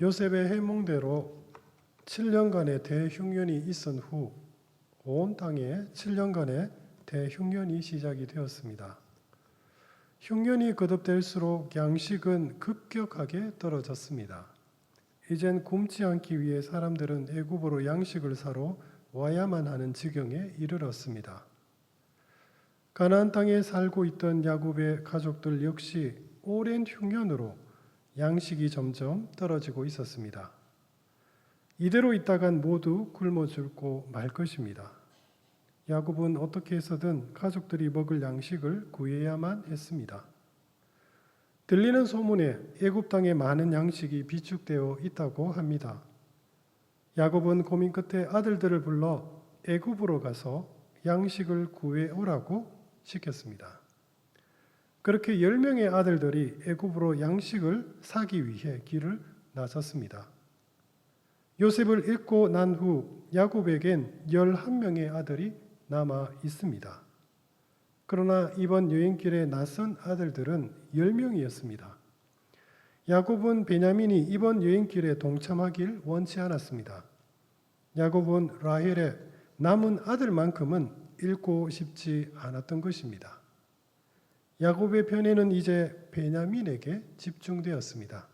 요셉의 해몽대로 7년간의 대흉년이 있은 후 온 땅에 7년간의 대흉년이 시작이 되었습니다. 흉년이 거듭될수록 양식은 급격하게 떨어졌습니다. 이젠 굶지 않기 위해 사람들은 애굽으로 양식을 사러 와야만 하는 지경에 이르렀습니다. 가나안 땅에 살고 있던 야곱의 가족들 역시 오랜 흉년으로 양식이 점점 떨어지고 있었습니다. 이대로 있다간 모두 굶어 죽고 말 것입니다. 야곱은 어떻게 해서든 가족들이 먹을 양식을 구해야만 했습니다. 들리는 소문에 애굽 땅에 많은 양식이 비축되어 있다고 합니다. 야곱은 고민 끝에 아들들을 불러 애굽으로 가서 양식을 구해오라고 시켰습니다. 그렇게 10명의 아들들이 애굽으로 양식을 사기 위해 길을 나섰습니다. 요셉을 잃고 난 후 야곱에겐 11명의 아들이 남아 있습니다. 그러나 이번 여행길에 나선 아들들은 10명이었습니다. 야곱은 베냐민이 이번 여행길에 동참하길 원치 않았습니다. 야곱은 라헬의 남은 아들만큼은 잃고 싶지 않았던 것입니다. 야곱의 편애는 이제 베냐민에게 집중되었습니다.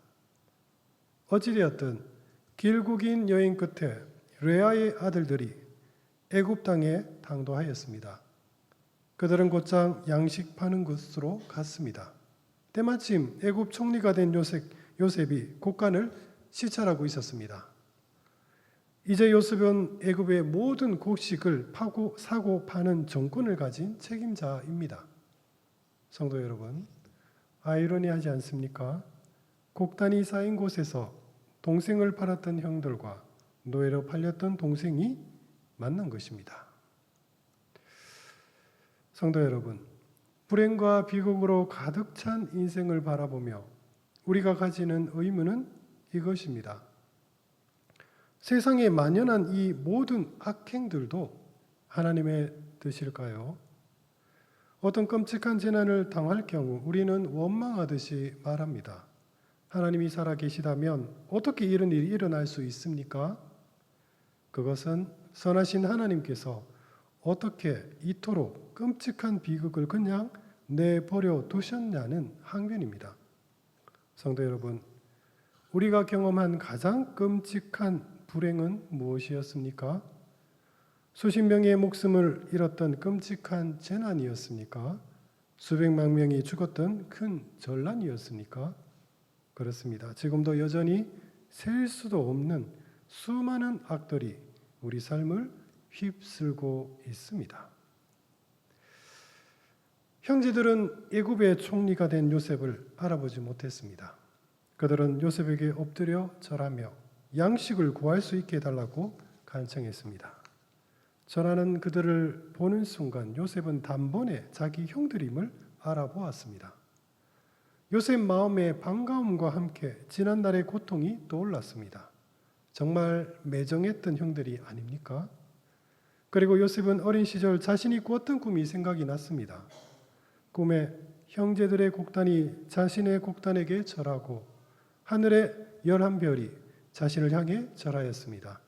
어찌되었든 길고 긴 여행 끝에 레아의 아들들이 애굽 땅에 당도하였습니다. 그들은 곧장 양식 파는 곳으로 갔습니다. 때마침 애굽 총리가 된 요셉이 곡간을 시찰하고 있었습니다. 이제 요셉은 애굽의 모든 곡식을 사고 파는 정권을 가진 책임자입니다. 성도 여러분, 아이러니하지 않습니까? 곡단이 쌓인 곳에서 동생을 팔았던 형들과 노예로 팔렸던 동생이 만난 것입니다. 성도 여러분, 불행과 비극으로 가득 찬 인생을 바라보며 우리가 가지는 의무는 이것입니다. 세상에 만연한 이 모든 악행들도 하나님의 뜻일까요? 어떤 끔찍한 재난을 당할 경우 우리는 원망하듯이 말합니다. 하나님이 살아계시다면 어떻게 이런 일이 일어날 수 있습니까? 그것은 선하신 하나님께서 어떻게 이토록 끔찍한 비극을 그냥 내버려 두셨냐는 항변입니다. 성도 여러분, 우리가 경험한 가장 끔찍한 불행은 무엇이었습니까? 수십 명의 목숨을 잃었던 끔찍한 재난이었습니까? 수백만 명이 죽었던 큰 전란이었습니까? 그렇습니다. 지금도 여전히 셀 수도 없는 수많은 악들이 우리 삶을 휩쓸고 있습니다. 형제들은 애굽의 총리가 된 요셉을 알아보지 못했습니다. 그들은 요셉에게 엎드려 절하며 양식을 구할 수 있게 해달라고 간청했습니다. 절하는 그들을 보는 순간 요셉은 단번에 자기 형들임을 알아보았습니다. 요셉 마음에 반가움과 함께 지난날의 고통이 떠올랐습니다. 정말 매정했던 형들이 아닙니까? 그리고 요셉은 어린 시절 자신이 꾸었던 꿈이 생각이 났습니다. 꿈에 형제들의 곡단이 자신의 곡단에게 절하고 하늘의 11별이 자신을 향해 절하였습니다.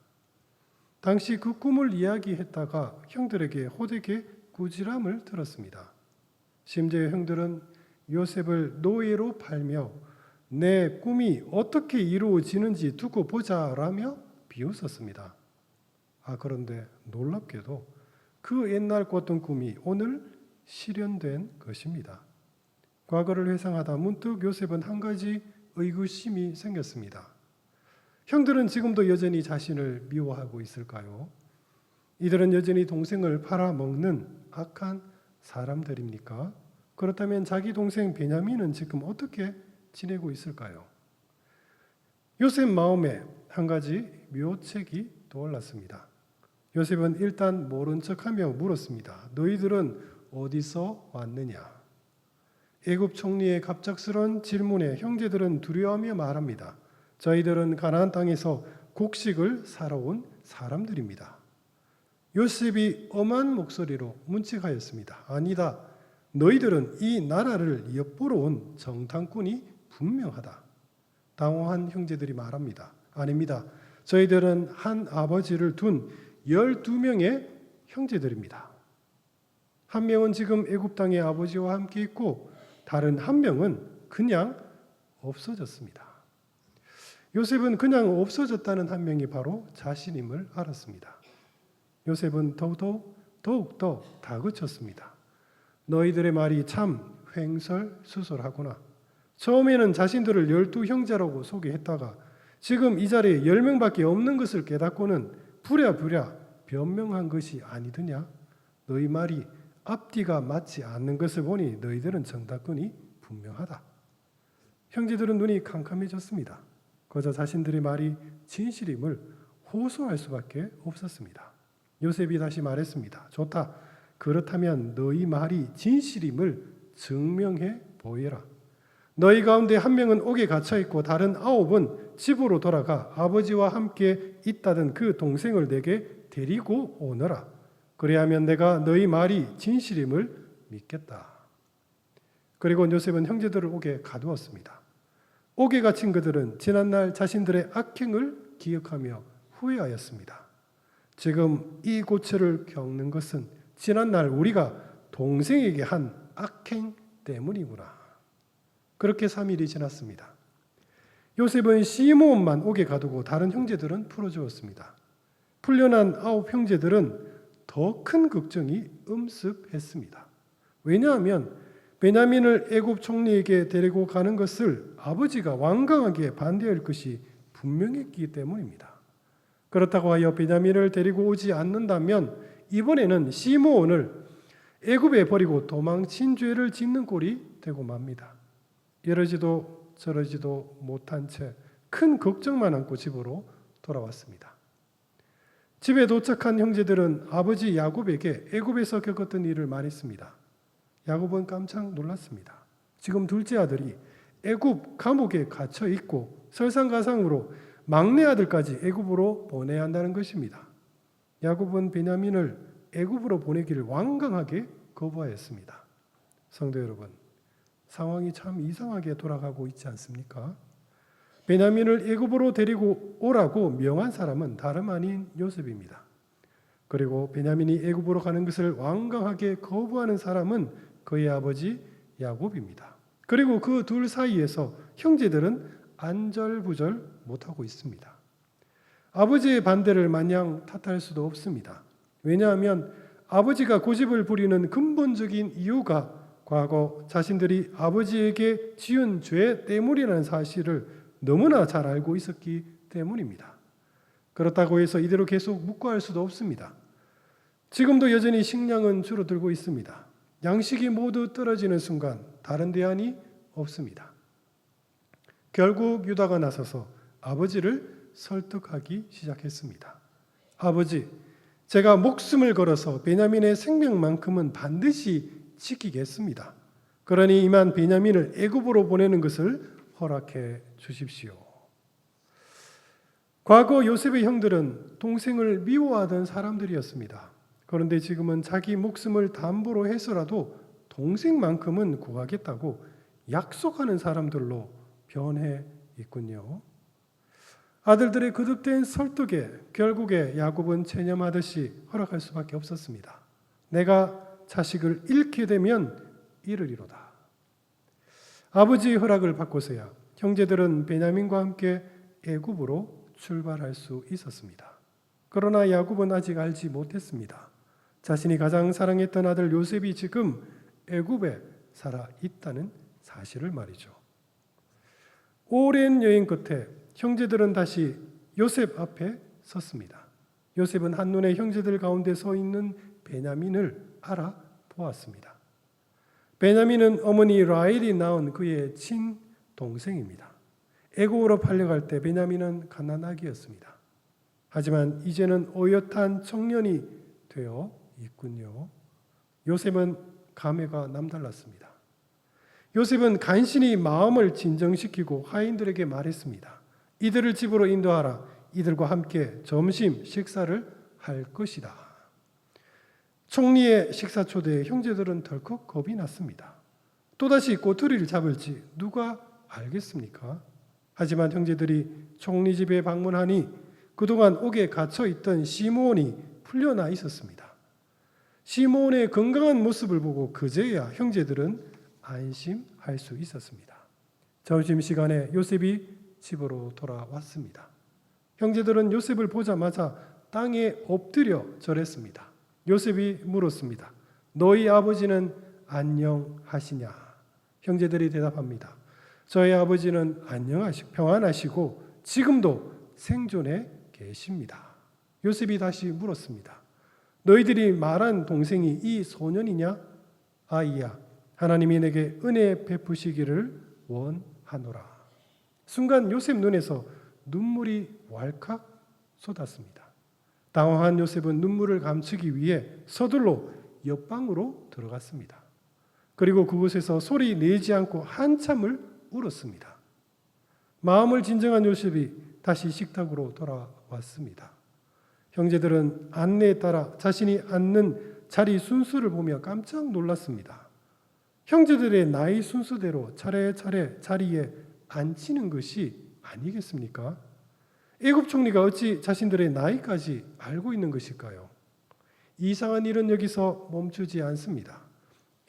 당시 그 꿈을 이야기했다가 형들에게 호되게 꾸지람을 들었습니다. 심지어 형들은 요셉을 노예로 팔며 내 꿈이 어떻게 이루어지는지 두고 보자라며 비웃었습니다. 그런데 놀랍게도 그 옛날 꿨던 꿈이 오늘 실현된 것입니다. 과거를 회상하다 문득 요셉은 한 가지 의구심이 생겼습니다. 형들은 지금도 여전히 자신을 미워하고 있을까요? 이들은 여전히 동생을 팔아먹는 악한 사람들입니까? 그렇다면 자기 동생 베냐민은 지금 어떻게 지내고 있을까요? 요셉 마음에 한 가지 묘책이 떠올랐습니다. 요셉은 일단 모른 척하며 물었습니다. 너희들은 어디서 왔느냐? 애굽 총리의 갑작스러운 질문에 형제들은 두려워하며 말합니다. 저희들은 가나안 땅에서 곡식을 사러 온 사람들입니다. 요셉이 엄한 목소리로 문책하였습니다. 아니다. 너희들은 이 나라를 엿보러 온 정탐꾼이 분명하다. 당황한 형제들이 말합니다. 아닙니다. 저희들은 한 아버지를 둔 12명의 형제들입니다. 한 명은 지금 애굽 땅의 아버지와 함께 있고 다른 한 명은 그냥 없어졌습니다. 요셉은 그냥 없어졌다는 한 명이 바로 자신임을 알았습니다. 요셉은 더욱더 다그쳤습니다. 너희들의 말이 참 횡설수설하구나. 처음에는 자신들을 12형제라고 소개했다가 지금 이 자리에 10명밖에 없는 것을 깨닫고는 부랴부랴 변명한 것이 아니더냐. 너희 말이 앞뒤가 맞지 않는 것을 보니 너희들은 정답권이 분명하다. 형제들은 눈이 캄캄해졌습니다. 그저 자신들의 말이 진실임을 호소할 수밖에 없었습니다. 요셉이 다시 말했습니다. 좋다. 그렇다면 너희 말이 진실임을 증명해 보여라. 너희 가운데 한 명은 옥에 갇혀 있고 다른 9은 집으로 돌아가 아버지와 함께 있다던 그 동생을 내게 데리고 오너라. 그래야면 내가 너희 말이 진실임을 믿겠다. 그리고 요셉은 형제들을 옥에 가두었습니다. 옥에 갇힌 그들은 지난날 자신들의 악행을 기억하며 후회하였습니다. 지금 이 고초를 겪는 것은 지난날 우리가 동생에게 한 악행 때문이구나. 그렇게 3일이 지났습니다. 요셉은 시므온만 옥에 가두고 다른 형제들은 풀어주었습니다. 풀려난 9 형제들은 더 큰 걱정이 음습했습니다. 왜냐하면 베냐민을 애굽 총리에게 데리고 가는 것을 아버지가 완강하게 반대할 것이 분명했기 때문입니다. 그렇다고 하여 베냐민을 데리고 오지 않는다면 이번에는 시므온을 애굽에 버리고 도망친 죄를 짓는 꼴이 되고 맙니다. 이러지도 저러지도 못한 채 큰 걱정만 안고 집으로 돌아왔습니다. 집에 도착한 형제들은 아버지 야곱에게 애굽에서 겪었던 일을 말했습니다. 야곱은 깜짝 놀랐습니다. 지금 둘째 아들이 애굽 감옥에 갇혀 있고 설상가상으로 막내 아들까지 애굽으로 보내야 한다는 것입니다. 야곱은 베냐민을 애굽으로 보내기를 완강하게 거부하였습니다. 성도 여러분, 상황이 참 이상하게 돌아가고 있지 않습니까? 베냐민을 애굽으로 데리고 오라고 명한 사람은 다름 아닌 요셉입니다. 그리고 베냐민이 애굽으로 가는 것을 완강하게 거부하는 사람은 그의 아버지 야곱입니다. 그리고 그 둘 사이에서 형제들은 안절부절 못하고 있습니다. 아버지의 반대를 마냥 탓할 수도 없습니다. 왜냐하면 아버지가 고집을 부리는 근본적인 이유가 과거 자신들이 아버지에게 지은 죄 때문이라는 사실을 너무나 잘 알고 있었기 때문입니다. 그렇다고 해서 이대로 계속 묵과할 수도 없습니다. 지금도 여전히 식량은 줄어들고 있습니다. 양식이 모두 떨어지는 순간 다른 대안이 없습니다. 결국 유다가 나서서 아버지를 설득하기 시작했습니다. 아버지, 제가 목숨을 걸어서 베냐민의 생명만큼은 반드시 지키겠습니다. 그러니 이만 베냐민을 애굽으로 보내는 것을 허락해 주십시오. 과거 요셉의 형들은 동생을 미워하던 사람들이었습니다. 그런데 지금은 자기 목숨을 담보로 해서라도 동생만큼은 구하겠다고 약속하는 사람들로 변해 있군요. 아들들의 거듭된 설득에 결국에 야곱은 체념하듯이 허락할 수밖에 없었습니다. 내가 자식을 잃게 되면 이르리로다. 아버지의 허락을 받고서야 형제들은 베냐민과 함께 애굽으로 출발할 수 있었습니다. 그러나 야곱은 아직 알지 못했습니다. 자신이 가장 사랑했던 아들 요셉이 지금 애굽에 살아 있다는 사실을 말이죠. 오랜 여행 끝에 형제들은 다시 요셉 앞에 섰습니다. 요셉은 한눈에 형제들 가운데 서 있는 베냐민을 알아보았습니다. 베냐민은 어머니 라헬이 낳은 그의 친동생입니다. 애굽으로 팔려갈 때 베냐민은 갓난아기였습니다. 하지만 이제는 어엿한 청년이 되어 있군요. 요셉은 감회가 남달랐습니다. 요셉은 간신히 마음을 진정시키고 하인들에게 말했습니다. 이들을 집으로 인도하라. 이들과 함께 점심 식사를 할 것이다. 총리의 식사 초대에 형제들은 덜컥 겁이 났습니다. 또다시 꼬투리를 잡을지 누가 알겠습니까? 하지만 형제들이 총리 집에 방문하니 그동안 옥에 갇혀 있던 시므온이 풀려나 있었습니다. 시므온의 건강한 모습을 보고 그제야 형제들은 안심할 수 있었습니다. 점심시간에 요셉이 집으로 돌아왔습니다. 형제들은 요셉을 보자마자 땅에 엎드려 절했습니다. 요셉이 물었습니다. 너희 아버지는 안녕하시냐? 형제들이 대답합니다. 저희 아버지는 평안하시고 지금도 생존해 계십니다. 요셉이 다시 물었습니다. 너희들이 말한 동생이 이 소년이냐? 아이야, 하나님이 내게 은혜 베푸시기를 원하노라. 순간 요셉 눈에서 눈물이 왈칵 쏟았습니다. 당황한 요셉은 눈물을 감추기 위해 서둘러 옆방으로 들어갔습니다. 그리고 그곳에서 소리 내지 않고 한참을 울었습니다. 마음을 진정한 요셉이 다시 식탁으로 돌아왔습니다. 형제들은 안내에 따라 자신이 앉는 자리 순서를 보며 깜짝 놀랐습니다. 형제들의 나이 순서대로 차례차례 자리에 앉히는 것이 아니겠습니까? 애굽 총리가 어찌 자신들의 나이까지 알고 있는 것일까요? 이상한 일은 여기서 멈추지 않습니다.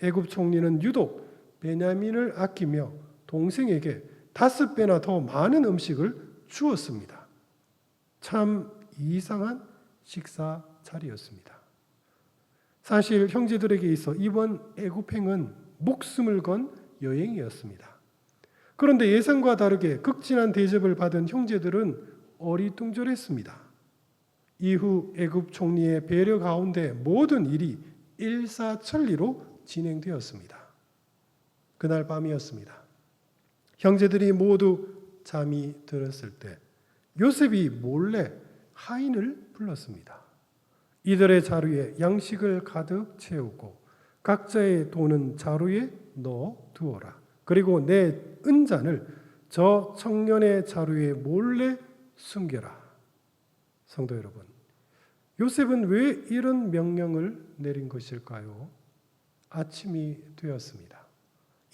애굽 총리는 유독 베냐민을 아끼며 동생에게 5배나 더 많은 음식을 주었습니다. 참 이상한 식사 자리였습니다. 사실 형제들에게 있어 이번 애굽행은 목숨을 건 여행이었습니다. 그런데 예상과 다르게 극진한 대접을 받은 형제들은 어리둥절했습니다. 이후 애굽 총리의 배려 가운데 모든 일이 일사천리로 진행되었습니다. 그날 밤이었습니다. 형제들이 모두 잠이 들었을 때 요셉이 몰래 하인을 불렀습니다. 이들의 자루에 양식을 가득 채우고 각자의 돈은 자루에 넣어 두어라. 그리고 내 은잔을 저 청년의 자루에 몰래 숨겨라. 성도 여러분, 요셉은 왜 이런 명령을 내린 것일까요? 아침이 되었습니다.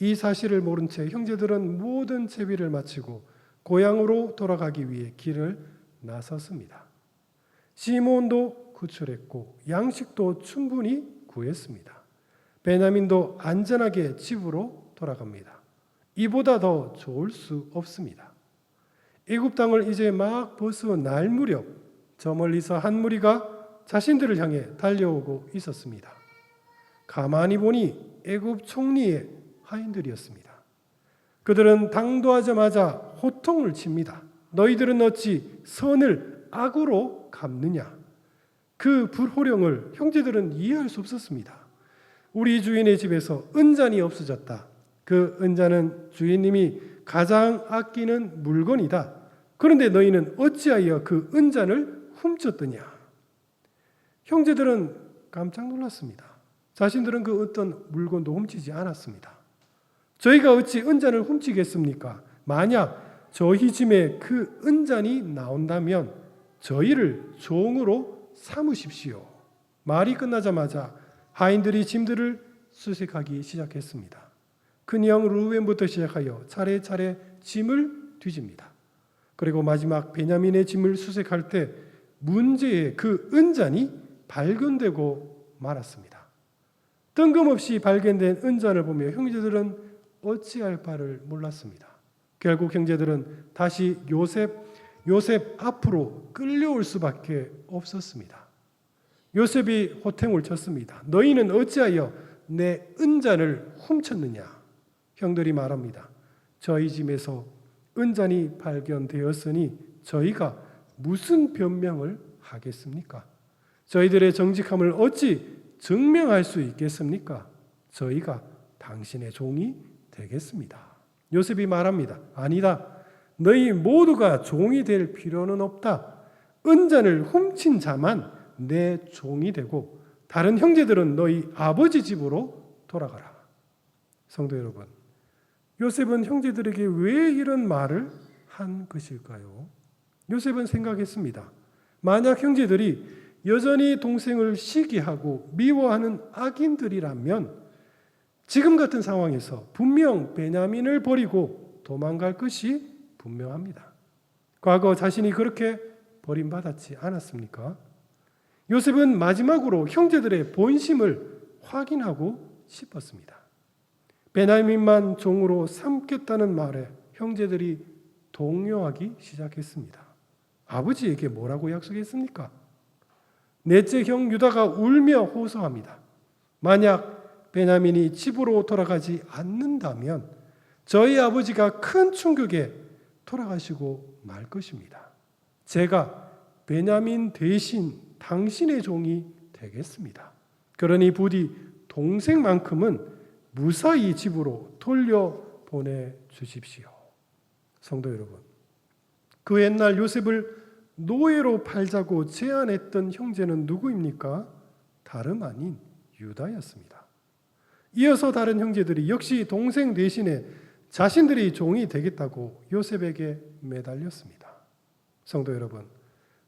이 사실을 모른 채 형제들은 모든 채비를 마치고 고향으로 돌아가기 위해 길을 나섰습니다. 시므온도 구출했고 양식도 충분히 구했습니다. 베냐민도 안전하게 집으로 돌아갑니다. 이보다 더 좋을 수 없습니다. 애굽 땅을 이제 막 벗어날 무렵 저 멀리서 한 무리가 자신들을 향해 달려오고 있었습니다. 가만히 보니 애굽 총리의 하인들이었습니다. 그들은 당도하자마자 호통을 칩니다. 너희들은 어찌 선을 악으로 갚느냐? 그 불호령을 형제들은 이해할 수 없었습니다. 우리 주인의 집에서 은잔이 없어졌다. 그 은잔은 주인님이 가장 아끼는 물건이다. 그런데 너희는 어찌하여 그 은잔을 훔쳤더냐? 형제들은 깜짝 놀랐습니다. 자신들은 그 어떤 물건도 훔치지 않았습니다. 저희가 어찌 은잔을 훔치겠습니까? 만약 저희 집에 그 은잔이 나온다면 저희를 종으로 삼으십시오. 말이 끝나자마자 하인들이 짐들을 수색하기 시작했습니다. 큰형 루벤부터 시작하여 차례차례 짐을 뒤집니다. 그리고 마지막 베냐민의 짐을 수색할 때 문제의 그 은잔이 발견되고 말았습니다. 뜬금없이 발견된 은잔을 보며 형제들은 어찌할 바를 몰랐습니다. 결국 형제들은 다시 요셉 앞으로 끌려올 수밖에 없었습니다. 요셉이 호통을 쳤습니다. 너희는 어찌하여 내 은잔을 훔쳤느냐? 형들이 말합니다. 저희 집에서 은잔이 발견되었으니 저희가 무슨 변명을 하겠습니까? 저희들의 정직함을 어찌 증명할 수 있겠습니까? 저희가 당신의 종이 되겠습니다. 요셉이 말합니다. 아니다. 너희 모두가 종이 될 필요는 없다. 은잔을 훔친 자만 내 종이 되고 다른 형제들은 너희 아버지 집으로 돌아가라. 성도 여러분, 요셉은 형제들에게 왜 이런 말을 한 것일까요? 요셉은 생각했습니다. 만약 형제들이 여전히 동생을 시기하고 미워하는 악인들이라면 지금 같은 상황에서 분명 베냐민을 버리고 도망갈 것이 분명합니다. 과거 자신이 그렇게 버림받았지 않았습니까? 요셉은 마지막으로 형제들의 본심을 확인하고 싶었습니다. 베냐민만 종으로 삼겠다는 말에 형제들이 동요하기 시작했습니다. 아버지에게 뭐라고 약속했습니까? 넷째 형 유다가 울며 호소합니다. 만약 베냐민이 집으로 돌아가지 않는다면 저희 아버지가 큰 충격에 돌아가시고 말 것입니다. 제가 베냐민 대신 당신의 종이 되겠습니다. 그러니 부디 동생만큼은 무사히 집으로 돌려보내 주십시오. 성도 여러분, 그 옛날 요셉을 노예로 팔자고 제안했던 형제는 누구입니까? 다름 아닌 유다였습니다. 이어서 다른 형제들이 역시 동생 대신에 자신들이 종이 되겠다고 요셉에게 매달렸습니다. 성도 여러분,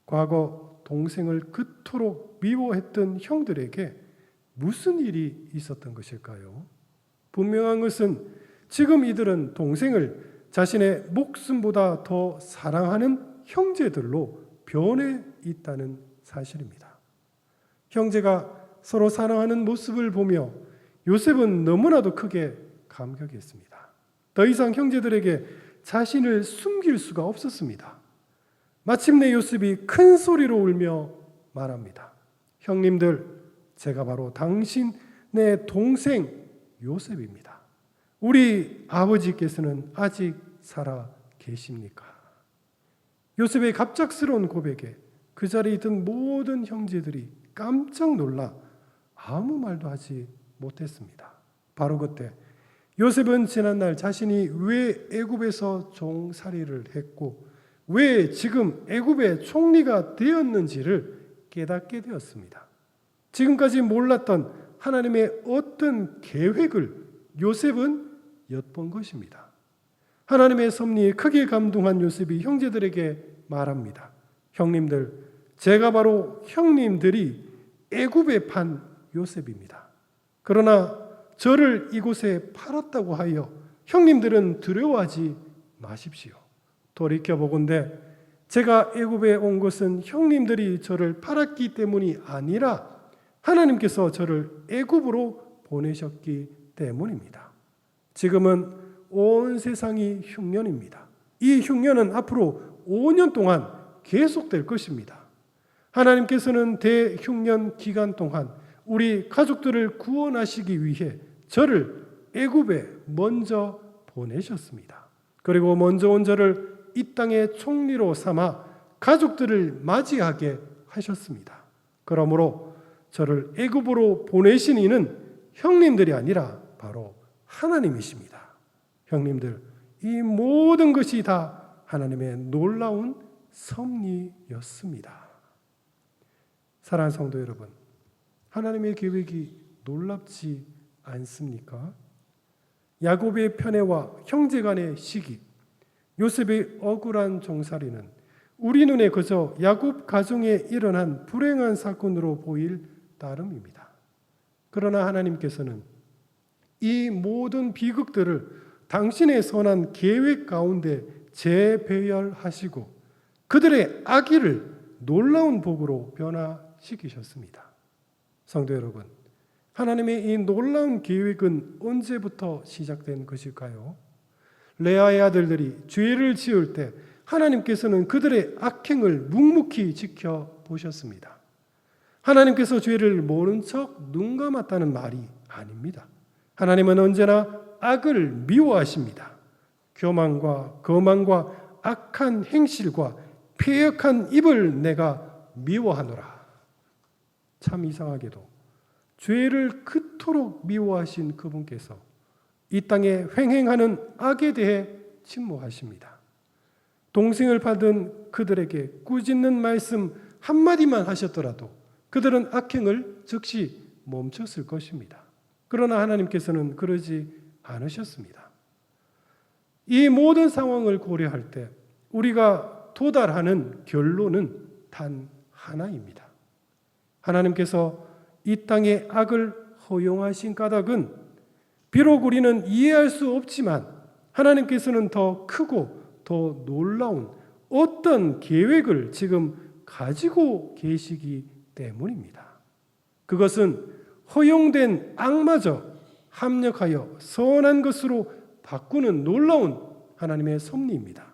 과거 동생을 그토록 미워했던 형들에게 무슨 일이 있었던 것일까요? 분명한 것은 지금 이들은 동생을 자신의 목숨보다 더 사랑하는 형제들로 변해 있다는 사실입니다. 형제가 서로 사랑하는 모습을 보며 요셉은 너무나도 크게 감격했습니다. 더 이상 형제들에게 자신을 숨길 수가 없었습니다. 마침내 요셉이 큰 소리로 울며 말합니다. 형님들, 제가 바로 당신의 동생 요셉입니다. 우리 아버지께서는 아직 살아 계십니까? 요셉의 갑작스러운 고백에 그 자리에 있던 모든 형제들이 깜짝 놀라 아무 말도 하지 못했습니다. 바로 그때 요셉은 지난날 자신이 왜 애굽에서 종살이를 했고 왜 지금 애굽의 총리가 되었는지를 깨닫게 되었습니다. 지금까지 몰랐던 하나님의 어떤 계획을 요셉은 엿본 것입니다. 하나님의 섭리에 크게 감동한 요셉이 형제들에게 말합니다. 형님들, 제가 바로 형님들이 애굽에 판 요셉입니다. 그러나 저를 이곳에 팔았다고 하여 형님들은 두려워하지 마십시오. 돌이켜보건대 제가 애굽에 온 것은 형님들이 저를 팔았기 때문이 아니라 하나님께서 저를 애굽으로 보내셨기 때문입니다. 지금은 온 세상이 흉년입니다. 이 흉년은 앞으로 5년 동안 계속될 것입니다. 하나님께서는 대흉년 기간 동안 우리 가족들을 구원하시기 위해 저를 애굽에 먼저 보내셨습니다. 그리고 먼저 온 저를 이 땅의 총리로 삼아 가족들을 맞이하게 하셨습니다. 그러므로 저를 애굽으로 보내신 이는 형님들이 아니라 바로 하나님이십니다. 형님들, 이 모든 것이 다 하나님의 놀라운 섭리였습니다. 사랑하는 성도 여러분, 하나님의 계획이 놀랍지 않습니까? 야곱의 편애와 형제 간의 시기, 요셉의 억울한 종살이는 우리 눈에 그저 야곱 가정에 일어난 불행한 사건으로 보일 따름입니다. 그러나 하나님께서는 이 모든 비극들을 당신의 선한 계획 가운데 재배열하시고 그들의 악의를 놀라운 복으로 변화시키셨습니다. 성도 여러분, 하나님의 이 놀라운 계획은 언제부터 시작된 것일까요? 레아의 아들들이 죄를 지을 때 하나님께서는 그들의 악행을 묵묵히 지켜보셨습니다. 하나님께서 죄를 모른 척 눈 감았다는 말이 아닙니다. 하나님은 언제나 악을 미워하십니다. 교만과 거만과 악한 행실과 패역한 입을 내가 미워하노라. 참 이상하게도 죄를 그토록 미워하신 그분께서 이 땅에 횡행하는 악에 대해 침묵하십니다. 동생을 받은 그들에게 꾸짖는 말씀 한마디만 하셨더라도 그들은 악행을 즉시 멈췄을 것입니다. 그러나 하나님께서는 그러지 않으셨습니다. 이 모든 상황을 고려할 때 우리가 도달하는 결론은 단 하나입니다. 하나님께서 이 땅의 악을 허용하신 까닭은 비록 우리는 이해할 수 없지만 하나님께서는 더 크고 더 놀라운 어떤 계획을 지금 가지고 계시기 때문입니다. 그것은 허용된 악마저 합력하여 선한 것으로 바꾸는 놀라운 하나님의 섭리입니다.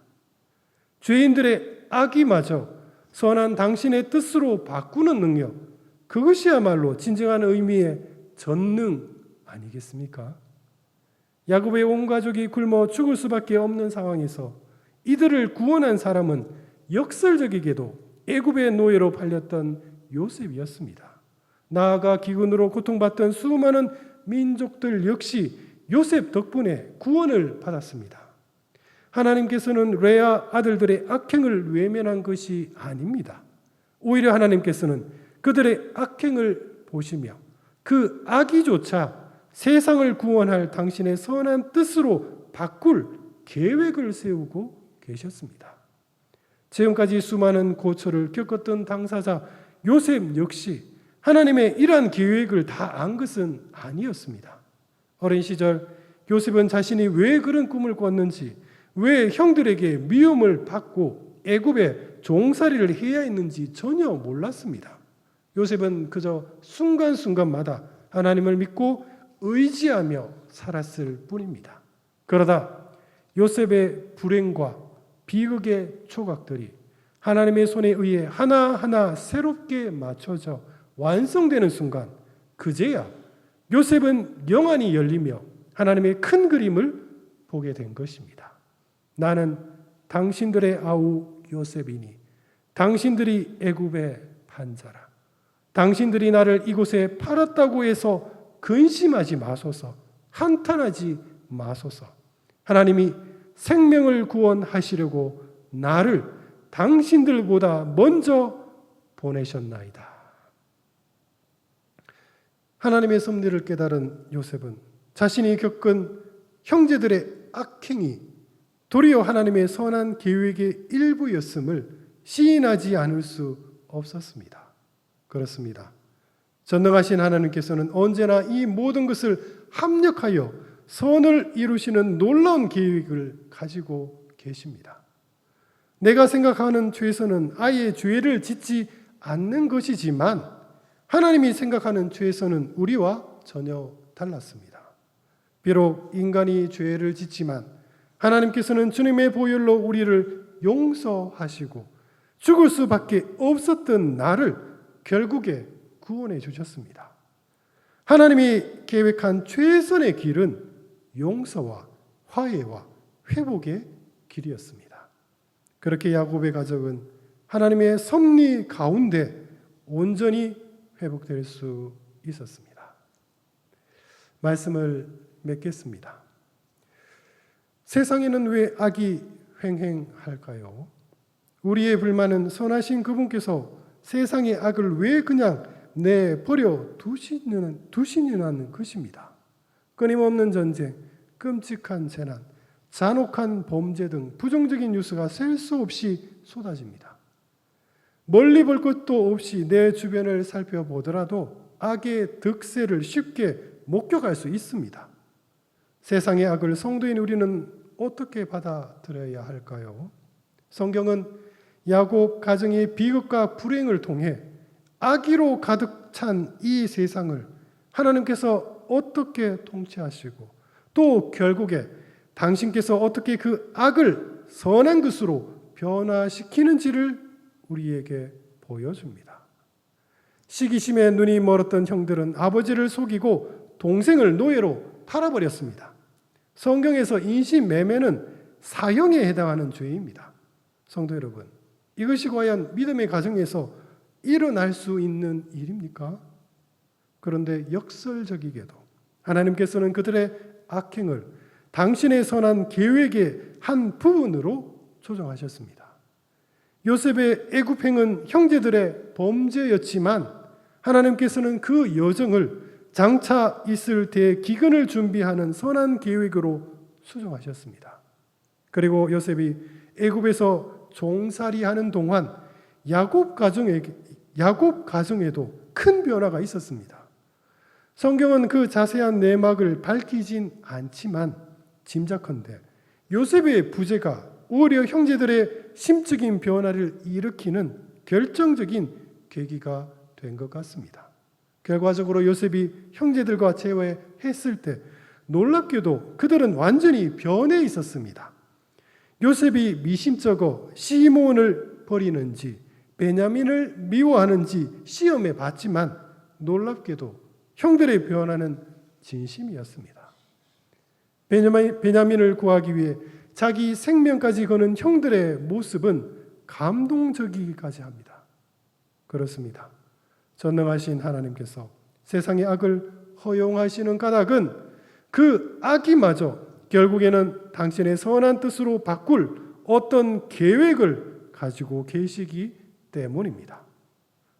죄인들의 악이마저 선한 당신의 뜻으로 바꾸는 능력, 그것이야말로 진정한 의미의 전능 아니겠습니까? 야곱의 온 가족이 굶어 죽을 수밖에 없는 상황에서 이들을 구원한 사람은 역설적이게도 애굽의 노예로 팔렸던 요셉이었습니다. 나아가 기근으로 고통받던 수많은 민족들 역시 요셉 덕분에 구원을 받았습니다. 하나님께서는 레아 아들들의 악행을 외면한 것이 아닙니다. 오히려 하나님께서는 그들의 악행을 보시며 그 악의조차 세상을 구원할 당신의 선한 뜻으로 바꿀 계획을 세우고 계셨습니다. 지금까지 수많은 고초를 겪었던 당사자 요셉 역시 하나님의 이러한 계획을 다 안 것은 아니었습니다. 어린 시절 요셉은 자신이 왜 그런 꿈을 꿨는지, 왜 형들에게 미움을 받고 애굽에 종살이를 해야 했는지 전혀 몰랐습니다. 요셉은 그저 순간순간마다 하나님을 믿고 의지하며 살았을 뿐입니다. 그러다 요셉의 불행과 비극의 조각들이 하나님의 손에 의해 하나하나 새롭게 맞춰져 완성되는 순간, 그제야 요셉은 영안이 열리며 하나님의 큰 그림을 보게 된 것입니다. 나는 당신들의 아우 요셉이니 당신들이 애굽의 반자라. 당신들이 나를 이곳에 팔았다고 해서 근심하지 마소서, 한탄하지 마소서. 하나님이 생명을 구원하시려고 나를 당신들보다 먼저 보내셨나이다. 하나님의 섭리를 깨달은 요셉은 자신이 겪은 형제들의 악행이 도리어 하나님의 선한 계획의 일부였음을 시인하지 않을 수 없었습니다. 그렇습니다. 전능하신 하나님께서는 언제나 이 모든 것을 합력하여 선을 이루시는 놀라운 계획을 가지고 계십니다. 내가 생각하는 죄에서는 아예 죄를 짓지 않는 것이지만 하나님이 생각하는 죄에서는 우리와 전혀 달랐습니다. 비록 인간이 죄를 짓지만 하나님께서는 주님의 보혈로 우리를 용서하시고 죽을 수밖에 없었던 나를 결국에 구원해 주셨습니다. 하나님이 계획한 최선의 길은 용서와 화해와 회복의 길이었습니다. 그렇게 야곱의 가족은 하나님의 섭리 가운데 온전히 회복될 수 있었습니다. 말씀을 맺겠습니다. 세상에는 왜 악이 횡행할까요? 우리의 불만은 선하신 그분께서 세상의 악을 왜 그냥 내버려 두시느냐는 것입니다. 끊임없는 전쟁, 끔찍한 재난, 잔혹한 범죄 등 부정적인 뉴스가 셀 수 없이 쏟아집니다. 멀리 볼 것도 없이 내 주변을 살펴보더라도 악의 득세를 쉽게 목격할 수 있습니다. 세상의 악을 성도인 우리는 어떻게 받아들여야 할까요? 성경은 야곱 가정의 비극과 불행을 통해 악의로 가득 찬 이 세상을 하나님께서 어떻게 통치하시고 또 결국에 당신께서 어떻게 그 악을 선한 것으로 변화시키는지를 우리에게 보여줍니다. 시기심에 눈이 멀었던 형들은 아버지를 속이고 동생을 노예로 팔아버렸습니다. 성경에서 인신매매는 사형에 해당하는 죄입니다. 성도 여러분, 이것이 과연 믿음의 가정에서 일어날 수 있는 일입니까? 그런데 역설적이게도 하나님께서는 그들의 악행을 당신의 선한 계획의 한 부분으로 조정하셨습니다. 요셉의 애굽행은 형제들의 범죄였지만 하나님께서는 그 여정을 장차 있을 대기근을 준비하는 선한 계획으로 수정하셨습니다. 그리고 요셉이 애굽에서 종살이하는 동안 야곱 가정에도 큰 변화가 있었습니다. 성경은 그 자세한 내막을 밝히진 않지만 짐작컨대 요셉의 부재가 오히려 형제들의 심적인 변화를 일으키는 결정적인 계기가 된 것 같습니다. 결과적으로 요셉이 형제들과 재회했을 때 놀랍게도 그들은 완전히 변해 있었습니다. 요셉이 미심쩍어 시몬을 버리는지 베냐민을 미워하는지 시험해 봤지만 놀랍게도 형들의 변화는 진심이었습니다. 베냐민을 구하기 위해 자기 생명까지 거는 형들의 모습은 감동적이기까지 합니다. 그렇습니다. 전능하신 하나님께서 세상의 악을 허용하시는 까닭은 그 악이마저 결국에는 당신의 선한 뜻으로 바꿀 어떤 계획을 가지고 계시기 때문입니다.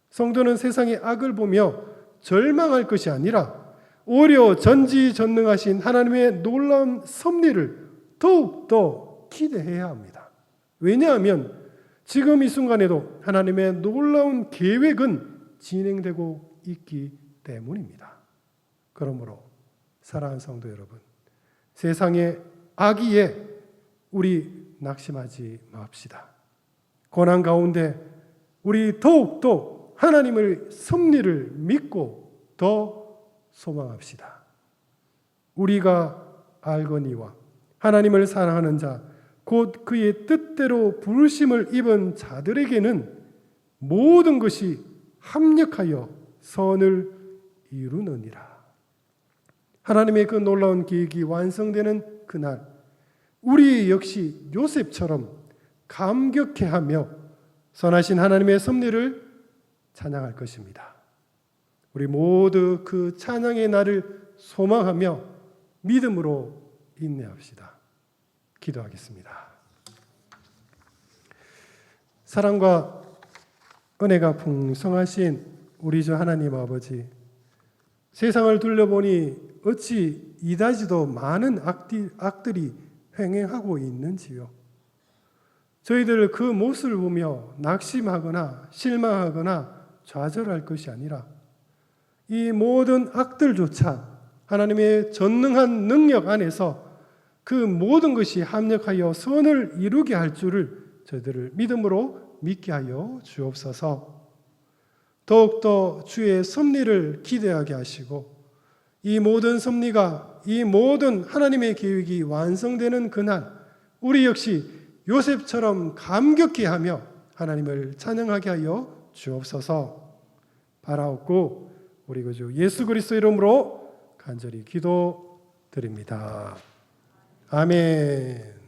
성도는 세상의 악을 보며 절망할 것이 아니라 오히려 전지전능하신 하나님의 놀라운 섭리를 더욱더 기대해야 합니다. 왜냐하면 지금 이 순간에도 하나님의 놀라운 계획은 진행되고 있기 때문입니다. 그러므로 사랑하는 성도 여러분, 세상의 악의에 우리 낙심하지 맙시다. 고난 가운데 우리 더욱더 하나님의 섭리를 믿고 더 소망합시다. 우리가 알거니와 하나님을 사랑하는 자, 곧 그의 뜻대로 부르심을 입은 자들에게는 모든 것이 합력하여 선을 이루느니라. 하나님의 그 놀라운 계획이 완성되는 그날, 우리 역시 요셉처럼 감격해하며 선하신 하나님의 섭리를 찬양할 것입니다. 우리 모두 그 찬양의 날을 소망하며 믿음으로 인내합시다. 기도하겠습니다. 사랑과 은혜가 풍성하신 우리 주 하나님 아버지, 세상을 둘러보니 어찌 이다지도 많은 악들이 횡행하고 있는지요. 저희들 그 모습을 보며 낙심하거나 실망하거나 좌절할 것이 아니라 이 모든 악들조차 하나님의 전능한 능력 안에서 그 모든 것이 합력하여 선을 이루게 할 줄을 저희들을 믿음으로 믿게 하여 주옵소서. 더욱더 주의 섭리를 기대하게 하시고 이 모든 섭리가, 이 모든 하나님의 계획이 완성되는 그날 우리 역시 요셉처럼 감격해 하며 하나님을 찬양하게 하여 주옵소서. 바라옵고 우리 구주 예수 그리스도 이름으로 간절히 기도드립니다. 아멘.